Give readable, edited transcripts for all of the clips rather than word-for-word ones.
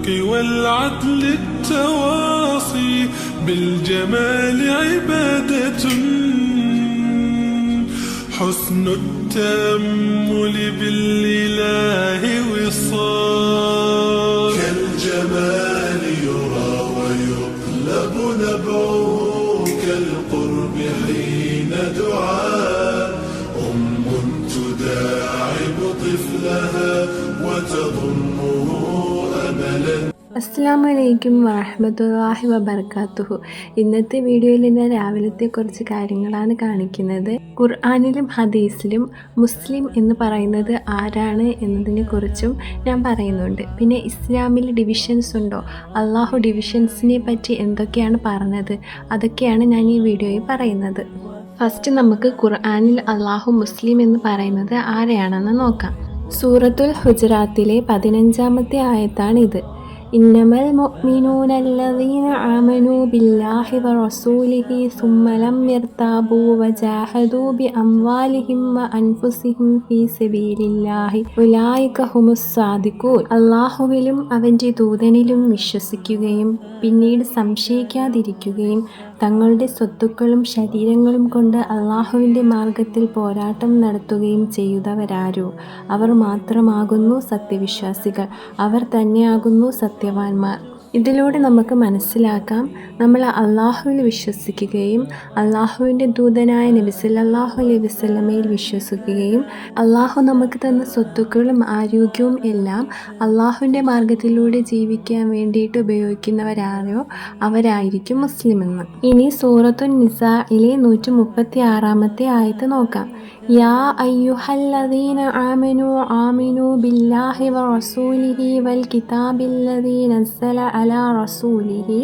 والعدل التواصي بالجمال عبادة حسن التأمل بالإله وصال كالجمال يرى ويطلب نبعه كالقرب حين دعاء تداعب طفلها وتضمه أملا. അസ്സലാമലൈക്കും വറഹ്മത്തുള്ളാഹി വബറകാതുഹു. ഇന്നത്തെ വീഡിയോയിൽ ഞാൻ രാവിലത്തെ കുറച്ച് കാര്യങ്ങളാണ് കാണിക്കുന്നത്. ഖുർആനിലും ഹദീസിലും മുസ്ലിം എന്ന് പറയുന്നത് ആരാണ് എന്നതിനെ കുറിച്ചും ഞാൻ പറയുന്നുണ്ട്. പിന്നെ ഇസ്ലാമിൽ ഡിവിഷൻസ് ഉണ്ടോ, അള്ളാഹു ഡിവിഷൻസിനെ പറ്റി എന്തൊക്കെയാണ് പറഞ്ഞത്, അതൊക്കെയാണ് ഞാൻ ഈ വീഡിയോയിൽ പറയുന്നത്. ഫസ്റ്റ് നമുക്ക് ഖുർആനിൽ അള്ളാഹു മുസ്ലിം എന്ന് പറയുന്നത് ആരെയാണെന്ന് നോക്കാം. സൂറത്തുൽ ഹുജറാത്തിലെ 15-ാമത്തെ ആയത്താണിത്. ഇന്നമൽ മുഅ്മിനൂന അല്ലദീന ആമനൂ ബില്ലാഹി വറസൂലിഹി സുമ്മ ലം യർതാബൂ വജാഹദൂ ബിഅംവാലിഹിം വഅൻഫുസിഹിം ഫീ സബീലില്ലാഹി ഉലൈക ഹുമുസ് സാദിഖൂൻ. അല്ലാഹുവിലും അവൻ്റെ ദൂതനിലും വിശ്വസിക്കുകയും പിന്നീട് സംശയിക്കാതിരിക്കുകയും തങ്ങളുടെ സ്വത്തുക്കളും ശരീരങ്ങളും കൊണ്ട് അള്ളാഹുവിൻ്റെ മാർഗത്തിൽ പോരാട്ടം നടത്തുകയും ചെയ്യുന്നവരാരോ അവർ മാത്രമാകുന്നു സത്യവിശ്വാസികൾ, അവർ തന്നെയാകുന്നു സത്യവാന്മാർ. ഇതിലൂടെ നമുക്ക് മനസ്സിലാക്കാം, നമ്മൾ അള്ളാഹുവിൽ വിശ്വസിക്കുകയും അള്ളാഹുവിൻ്റെ ദൂതനായ നബി സല്ലല്ലാഹു അലൈഹി വസല്ലമയിൽ വിശ്വസിക്കുകയും അള്ളാഹു നമുക്ക് തന്ന സ്വത്തുക്കളും ആരോഗ്യവും എല്ലാം അള്ളാഹുവിൻ്റെ മാർഗത്തിലൂടെ ജീവിക്കാൻ വേണ്ടിയിട്ട് ഉപയോഗിക്കുന്നവരാരോ അവരായിരിക്കും മുസ്ലിം എന്ന്. ഇനി സൂറത്തുൻ നിസാഇലെ 136-ാമത്തെ ആയത്ത് നോക്കാം. യാ അയ്യുഹല്ലദീന ആമിനൂ ബില്ലാഹി വറസൂലിഹി വൽ കിതാബില്ലദീ നസ്സല അലാ റസൂലിഹി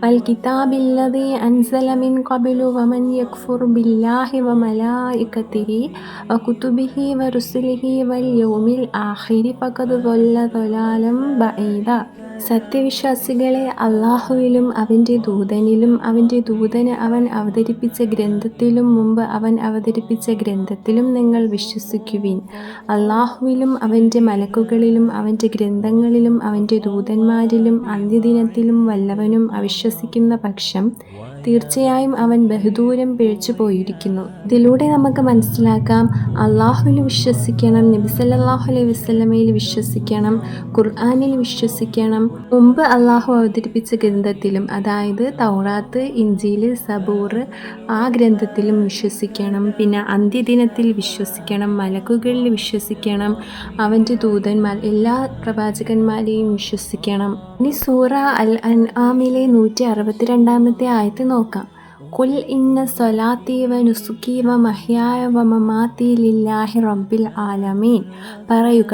والكتاب الذي أنزل من قبل ومن يكفر بالله وملائكته وكتبه ورسله واليوم الآخر فقد ضل ضلالا بعيدا. സത്യവിശ്വാസികളെ, അള്ളാഹുവിലും അവൻ്റെ ദൂതനിലും അവൻ്റെ ദൂതന് അവൻ അവതരിപ്പിച്ച ഗ്രന്ഥത്തിലും മുമ്പ് അവൻ അവതരിപ്പിച്ച ഗ്രന്ഥത്തിലും നിങ്ങൾ വിശ്വസിക്കുവിൻ. അള്ളാഹുവിലും അവൻ്റെ മലക്കുകളിലും അവൻ്റെ ഗ്രന്ഥങ്ങളിലും അവൻ്റെ ദൂതന്മാരിലും അന്ത്യദിനത്തിലും വല്ലവനും അവിശ്വസിക്കുന്ന പക്ഷം തീർച്ചയായും അവൻ ബഹുദൂരം പിഴച്ചു പോയിരിക്കുന്നു. ഇതിലൂടെ നമുക്ക് മനസ്സിലാക്കാം, അള്ളാഹുവിൽ വിശ്വസിക്കണം, നബി സല്ലല്ലാഹു അലൈഹി വസല്ലമയിൽ വിശ്വസിക്കണം, ഖുർആനിൽ വിശ്വസിക്കണം, മുമ്പ് അള്ളാഹു അവതരിപ്പിച്ച ഗ്രന്ഥത്തിലും അതായത് തൗറാത്ത്, ഇഞ്ചീൽ, സബൂർ ആ ഗ്രന്ഥത്തിലും വിശ്വസിക്കണം. പിന്നെ അന്ത്യദിനത്തിൽ വിശ്വസിക്കണം, മലക്കുകളിൽ വിശ്വസിക്കണം, അവൻ്റെ ദൂതന്മാർ എല്ലാ പ്രവാചകന്മാരെയും വിശ്വസിക്കണം. ഇനി സൂറ അൽ അൻആമിലെ 162-ാമത്തെ ആയത്ത് നോക്കാം. ഖുൽ ഇന്ന സ്വലാത്തി വ നുസുക്കി വ മഹ്യായ വ മമാത്തി ലില്ലാഹി റബ്ബിൽ ആലമീൻ. പറയുക,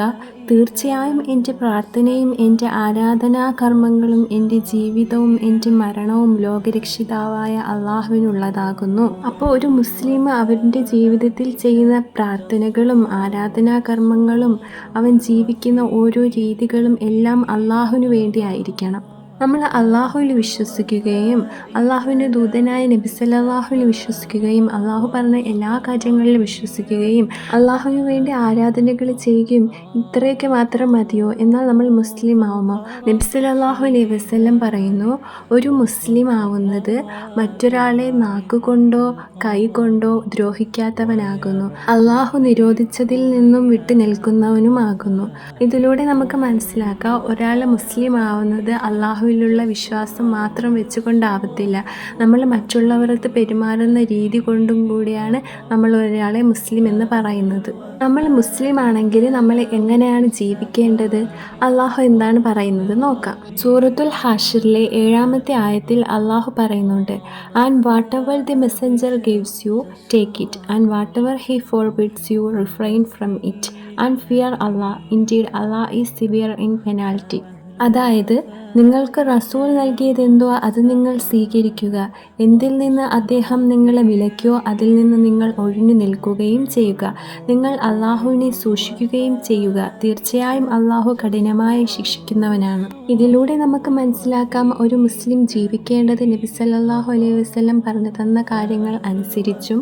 തീർച്ചയായും എൻ്റെ പ്രാർത്ഥനയും എൻ്റെ ആരാധനാകർമ്മങ്ങളും എൻ്റെ ജീവിതവും എൻ്റെ മരണവും ലോകരക്ഷിതാവായ അള്ളാഹുവിനുള്ളതാകുന്നു. അപ്പോൾ ഒരു മുസ്ലിം അവൻ്റെ ജീവിതത്തിൽ ചെയ്യുന്ന പ്രാർത്ഥനകളും ആരാധനാകർമ്മങ്ങളും അവൻ ജീവിക്കുന്ന ഓരോ രീതികളും എല്ലാം അള്ളാഹുവിനു വേണ്ടിയായിരിക്കണം. നമ്മൾ അള്ളാഹുവിൽ വിശ്വസിക്കുകയും അള്ളാഹുവിൻ്റെ ദൂതനായ നബി സല്ലല്ലാഹു അലൈഹി വിശ്വസിക്കുകയും അള്ളാഹു പറഞ്ഞ എല്ലാ കാര്യങ്ങളിലും വിശ്വസിക്കുകയും അള്ളാഹുവിന് വേണ്ടി ആരാധനകൾ ചെയ്യുകയും ഇത്രയൊക്കെ മാത്രം മതിയോ? എന്നാൽ നമ്മൾ മുസ്ലിം ആവുമോ? നബി സല്ലല്ലാഹു അലൈഹി വസല്ലം പറയുന്നു, ഒരു മുസ്ലിം ആവുന്നത് മറ്റൊരാളെ നാക്കുകൊണ്ടോ കൈ കൊണ്ടോ ദ്രോഹിക്കാത്തവനാകുന്നു, അള്ളാഹു നിരോധിച്ചതിൽ നിന്നും വിട്ടു നിൽക്കുന്നവനുമാകുന്നു. ഇതിലൂടെ നമുക്ക് മനസ്സിലാക്കാം, ഒരാൾ മുസ്ലിം ആവുന്നത് അള്ളാഹു ുള്ള വിശ്വാസം മാത്രം വെച്ചുകൊണ്ടാവത്തില്ല, നമ്മൾ മറ്റുള്ളവർക്ക് പെരുമാറുന്ന രീതി കൊണ്ടും കൂടിയാണ് നമ്മൾ ഒരാളെ മുസ്ലിം എന്ന് പറയുന്നത്. നമ്മൾ മുസ്ലിം ആണെങ്കിൽ നമ്മൾ എങ്ങനെയാണ് ജീവിക്കേണ്ടത്? അള്ളാഹു എന്താണ് പറയുന്നത് നോക്കാം. സൂറത്തുൽ ഹാഷിറിലെ 7-ാമത്തെ ആയത്തിൽ അള്ളാഹു പറയുന്നുണ്ട്, and whatever the messenger gives you take it, and whatever he forbids you refrain from it, and fear Allah, indeed Allah is severe in penalty. അതായത്, നിങ്ങൾക്ക് റസൂൽ നൽകിയതെന്തോ അത് നിങ്ങൾ സ്വീകരിക്കുക, എന്തിൽ നിന്ന് അദ്ദേഹം നിങ്ങളെ വിലക്കിയോ അതിൽ നിന്ന് നിങ്ങൾ ഒഴിഞ്ഞു നിൽക്കുകയും ചെയ്യുക, നിങ്ങൾ അള്ളാഹുവിനെ സൂക്ഷിക്കുകയും ചെയ്യുക, തീർച്ചയായും അള്ളാഹു കഠിനമായി ശിക്ഷിക്കുന്നവനാണ്. ഇതിലൂടെ നമുക്ക് മനസ്സിലാക്കാം, ഒരു മുസ്ലിം ജീവിക്കേണ്ടത് നബി സല്ലല്ലാഹു അലൈഹി വസല്ലം പറഞ്ഞു തന്ന കാര്യങ്ങൾ അനുസരിച്ചും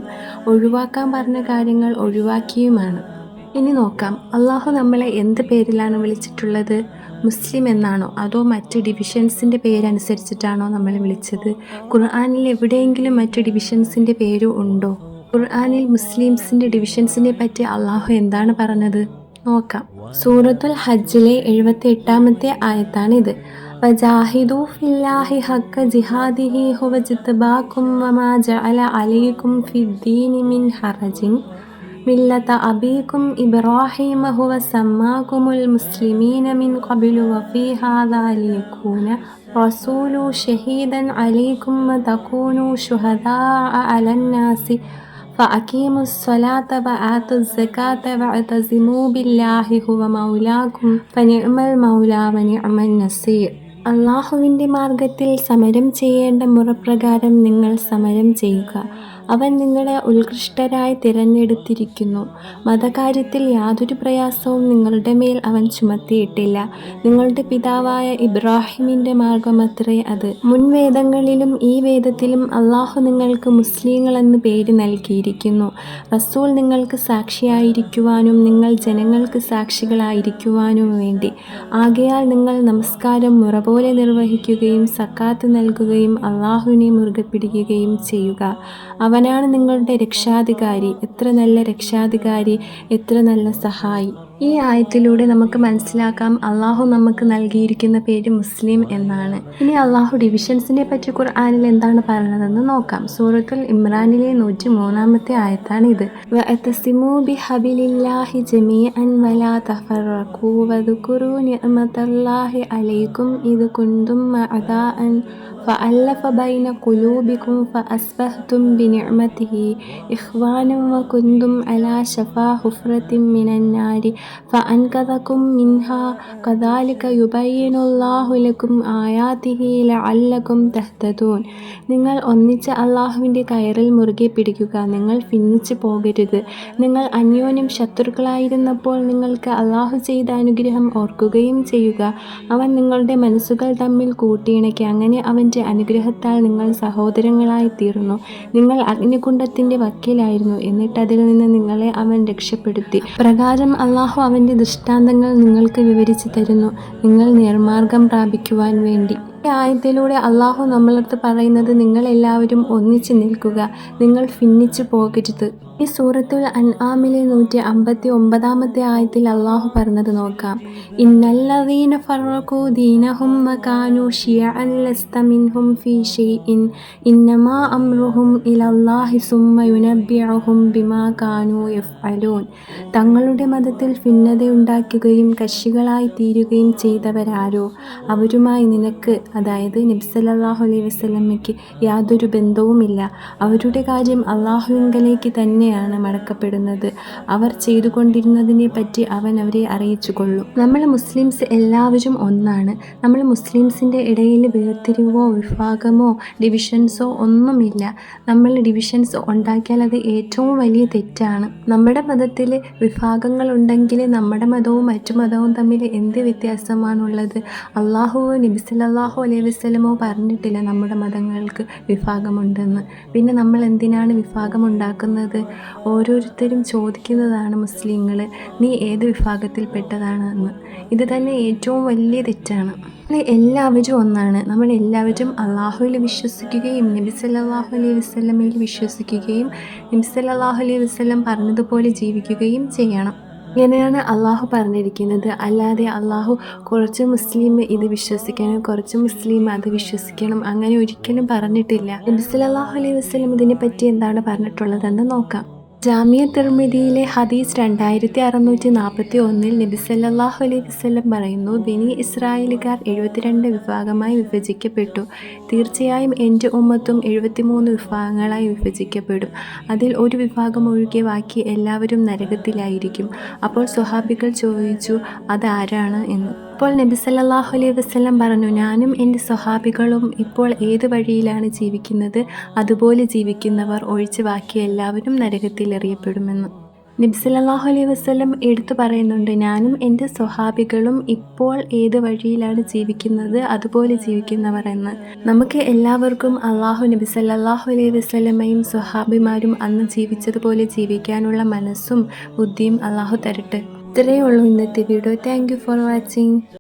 ഒഴിവാക്കാൻ പറഞ്ഞ കാര്യങ്ങൾ ഒഴിവാക്കിയുമാണ്. ഇനി നോക്കാം, അള്ളാഹു നമ്മളെ എന്ത് പേരിലാണ് വിളിച്ചിട്ടുള്ളത്? മുസ്ലിം എന്നാണോ അതോ മറ്റ് ഡിവിഷൻസിൻ്റെ പേരനുസരിച്ചിട്ടാണോ നമ്മൾ വിളിച്ചത്? ഖുർആനിൽ എവിടെയെങ്കിലും മറ്റ് ഡിവിഷൻസിൻ്റെ പേര് ഉണ്ടോ? ഖുർആനിൽ മുസ്ലിംസിൻ്റെ ഡിവിഷൻസിനെ പറ്റി അള്ളാഹു എന്താണ് പറഞ്ഞത് നോക്കാം. സൂറത്തുൽ ഹജ്ജിലെ 78-ാമത്തെ ആയത്താണിത്. വജാഹിദു ഫില്ലാഹി ഹഖ ജിഹാദിഹി ഹുവ ജിത്ബാകും വമാ ജഅല അലൈക്കും ഫിദ്ദീനി മിൻ ഹറജിൻ മില്ലത അബീകും ഇബ്രാഹിമ ഹുവ സമ്മാകുമുൽ മുസ്ലിമീന മിൻ ഖബ്ലു വഫീ ഹാദാ ലിയകൂന റസൂലു ഷഹീദൻ അലൈക്കും വതകൂനു ശുഹദാഅ അലന്നാസി فأقيموا الصلاة وآتوا الزكاة واعتصموا بالله هو مولاكم فنعم المولى ونعم النصير. അള്ളാഹുവിൻ്റെ മാർഗത്തിൽ സമരം ചെയ്യേണ്ട മുറപ്രകാരം നിങ്ങൾ സമരം ചെയ്യുക. അവൻ നിങ്ങളെ ഉത്കൃഷ്ടരായി തിരഞ്ഞെടുത്തിരിക്കുന്നു. മതകാര്യത്തിൽ യാതൊരു പ്രയാസവും നിങ്ങളുടെ മേൽ അവൻ ചുമത്തിയിട്ടില്ല. നിങ്ങളുടെ പിതാവായ ഇബ്രാഹിമിൻ്റെ മാർഗമത്രേ അത്. മുൻവേദങ്ങളിലും ഈ വേദത്തിലും അള്ളാഹു നിങ്ങൾക്ക് മുസ്ലിങ്ങളെന്ന് പേര് നൽകിയിരിക്കുന്നു. റസൂൽ നിങ്ങൾക്ക് സാക്ഷിയായിരിക്കുവാനും നിങ്ങൾ ജനങ്ങൾക്ക് സാക്ഷികളായിരിക്കുവാനും വേണ്ടി. ആകയാൽ നിങ്ങൾ നമസ്കാരം മുറ പോലെ നിർവഹിക്കുകയും സക്കാത്ത് നൽകുകയും അള്ളാഹുവിനെ മുറുകെ പിടിക്കുകയും ചെയ്യുക. അവനാണ് നിങ്ങളുടെ രക്ഷാധികാരി. എത്ര നല്ല രക്ഷാധികാരി, എത്ര നല്ല സഹായി. ഈ ആയത്തിലൂടെ നമുക്ക് മനസ്സിലാക്കാം അള്ളാഹു നമുക്ക് നൽകിയിരിക്കുന്ന പേര് മുസ്ലിം എന്നാണ്. ഇനി അള്ളാഹു ഡിവിഷൻസിനെ പറ്റി ഖുർആനിൽ എന്താണ് പറയുന്നതെന്ന് നോക്കാം. സൂറത്തുൽ ഇമ്രാനിലെ 103-ാമത്തെ ആയത്താണിത്. വഅതസിമൂ ബിഹബിലില്ലാഹി ജമീഅൻ വലാ തഫറഖൂ വദ്കുറൂ നിഅമതല്ലാഹി അലൈക്കും ഇദ് കുന്തും അഅദാഅൻ فألف بين قلوبكم فأصبحتم بنعمته إخوانا وكنتم على شفا حفرة من النار فأنقذكم منها كذلك يبين الله لكم آياته لعلكم تهتدون. നിങ്ങൾ ഒന്നിച്ച് അള്ളാഹുവിൻ്റെ കയറിൽ മുറുകെ പിടിക്കുക. നിങ്ങൾ ഭിന്നിച്ചു പോകരുത്. നിങ്ങൾ അന്യോന്യം ശത്രുക്കളായിരുന്നപ്പോൾ നിങ്ങൾക്ക് അള്ളാഹു ചെയ്ത അനുഗ്രഹം ഓർക്കുകയും ചെയ്യുക. അവൻ നിങ്ങളുടെ മനസ്സുകൾ തമ്മിൽ കൂട്ടിയിണക്കി. അങ്ങനെ അവൻ്റെ അനുഗ്രഹത്താൽ നിങ്ങൾ സഹോദരങ്ങളായി തീർന്നു. നിങ്ങൾ അഗ്നികുണ്ഡത്തിൻ്റെ വക്കീലായിരുന്നു, എന്നിട്ട് അതിൽ നിന്ന് നിങ്ങളെ അവൻ രക്ഷപ്പെടുത്തി. പ്രകാരം അള്ളാഹു അവൻ്റെ ദൃഷ്ടാന്തങ്ങൾ നിങ്ങൾക്ക് വിവരിച്ചു തരുന്നു, നിങ്ങൾ നേർമാർഗം പ്രാപിക്കുവാൻ വേണ്ടി. ഈ ആയത്തിലൂടെ അള്ളാഹു നമ്മളടുത്ത് പറയുന്നത് നിങ്ങൾ എല്ലാവരും ഒന്നിച്ചു നിൽക്കുക, നിങ്ങൾ ഭിന്നിച്ചു പോകരുത്. ഈ സൂറത്തുൽ അൻആമിലെ 159-ാമത്തെ ആയത്തിൽ അള്ളാഹു പറഞ്ഞത് നോക്കാം. ഇന്നല്ലദീന ഫറഖൂ ദീനഹും വകാനൂ ശിയഅൻ ലസ്ത മിൻഹും ഫീ ഷൈഇൻ ഇന്നമാ അംറുഹും ഇലല്ലാഹി സുമ്മ യുനബ്ബിഉഹും ബിമാ കാനൂ യഫ്അലൂൻ. തങ്ങളുടെ മതത്തിൽ ഭിന്നതയുണ്ടാക്കുകയും കക്ഷികളായി തീരുകയും ചെയ്തവരാരോ അവരുമായി നിനക്ക്, അതായത് നബി സല്ലല്ലാഹു അലൈഹി വസല്ലമയ്ക്ക് യാതൊരു ബന്ധവുമില്ല. അവരുടെ കാര്യം അള്ളാഹുവിങ്കലേക്ക് തന്നെയാണ് മടക്കപ്പെടുന്നത്. അവർ ചെയ്തുകൊണ്ടിരുന്നതിനെ പറ്റി അവൻ അവരെ അറിയിച്ചു കൊള്ളും. നമ്മൾ മുസ്ലിംസ് എല്ലാവരും ഒന്നാണ്. നമ്മൾ മുസ്ലിംസിൻ്റെ ഇടയിൽ വേർതിരിവോ വിഭാഗമോ ഡിവിഷൻസോ ഒന്നുമില്ല. നമ്മൾ ഡിവിഷൻസ് ഉണ്ടാക്കിയാൽ അത് ഏറ്റവും വലിയ തെറ്റാണ്. നമ്മുടെ മതത്തിൽ വിഭാഗങ്ങളുണ്ടെങ്കിൽ നമ്മുടെ മതവും മറ്റു മതവും തമ്മിൽ എന്ത് വ്യത്യാസമാണുള്ളത്? അള്ളാഹു നബി സല്ലല്ലാഹു അലൈഹി വസല്ലമോ പറഞ്ഞിട്ടില്ല നമ്മുടെ മതങ്ങൾക്ക് വിഭാഗമുണ്ടെന്ന്. പിന്നെ നമ്മൾ എന്തിനാണ് വിഭാഗം ഉണ്ടാക്കുന്നത്? ഓരോരുത്തരും ചോദിക്കുന്നതാണ് മുസ്ലിങ്ങൾ, നീ ഏത് വിഭാഗത്തിൽപ്പെട്ടതാണെന്ന്. ഇത് തന്നെ ഏറ്റവും വലിയ തെറ്റാണ്. നമ്മൾ എല്ലാവരും ഒന്നാണ്. നമ്മൾ എല്ലാവരും അള്ളാഹുവിൽ വിശ്വസിക്കുകയും നബി സല്ലല്ലാഹു അലൈഹി വസല്ലമയിൽ വിശ്വസിക്കുകയും നബി സല്ലല്ലാഹു അലൈഹി വസല്ലം പറഞ്ഞതുപോലെ ജീവിക്കുകയും ചെയ്യണം. ഇങ്ങനെയാണ് അള്ളാഹു പറഞ്ഞിരിക്കുന്നത്. അല്ലാതെ അള്ളാഹു കുറച്ച് മുസ്ലിം ഇത് വിശ്വസിക്കണം, കുറച്ച് മുസ്ലിം അത് വിശ്വസിക്കണം, അങ്ങനെ ഒരിക്കലും പറഞ്ഞിട്ടില്ല. നബി സല്ലല്ലാഹു അലൈഹി വസല്ലം ഇതിനെ പറ്റി എന്താണ് പറഞ്ഞിട്ടുള്ളതെന്ന് നോക്കാം. ജാമിയ തിർമിദിയിലെ ഹദീസ് 2641 നബി സല്ലല്ലാഹു അലൈഹി വസല്ലം പറയുന്നു, ബനി ഇസ്രായേലുകാർ 72 വിഭാഗമായി വിഭജിക്കപ്പെട്ടു. തീർച്ചയായും എൻ്റെ ഉമ്മത്തും 73 വിഭാഗങ്ങളായി വിഭജിക്കപ്പെടും. അതിൽ ഒരു വിഭാഗം ഒഴികെ ബാക്കി എല്ലാവരും നരകത്തിലായിരിക്കും. അപ്പോൾ സ്വഹാബികൾ ചോദിച്ചു, അതാരാണ് എന്ന്. അപ്പോൾ നബി സല്ലല്ലാഹു അലൈഹി വസല്ലം പറഞ്ഞു, ഞാനും എൻ്റെ സ്വഹാബികളും ഇപ്പോൾ ഏത് വഴിയിലാണ് ജീവിക്കുന്നത് അതുപോലെ ജീവിക്കുന്നവർ ഒഴിച്ച് ബാക്കി എല്ലാവരും നരകത്തിൽ എറിയപ്പെടുമെന്ന്. നബി സല്ലല്ലാഹു അലൈഹി വസല്ലം എടുത്തു പറയുന്നുണ്ട്, ഞാനും എൻ്റെ സ്വഹാബികളും ഇപ്പോൾ ഏത് വഴിയിലാണ് ജീവിക്കുന്നത് അതുപോലെ ജീവിക്കുന്നവർ എന്ന്. നമുക്ക് എല്ലാവർക്കും അള്ളാഹു നബി സല്ലല്ലാഹു അലൈഹി വസല്ലമയും സ്വഹാബിമാരും അന്ന് ജീവിച്ചതുപോലെ ജീവിക്കാനുള്ള മനസ്സും ബുദ്ധിയും അള്ളാഹു തരട്ടെ. ഇത്രയേ ഉള്ളൂ ഇന്നത്തെ video. Thank you for watching.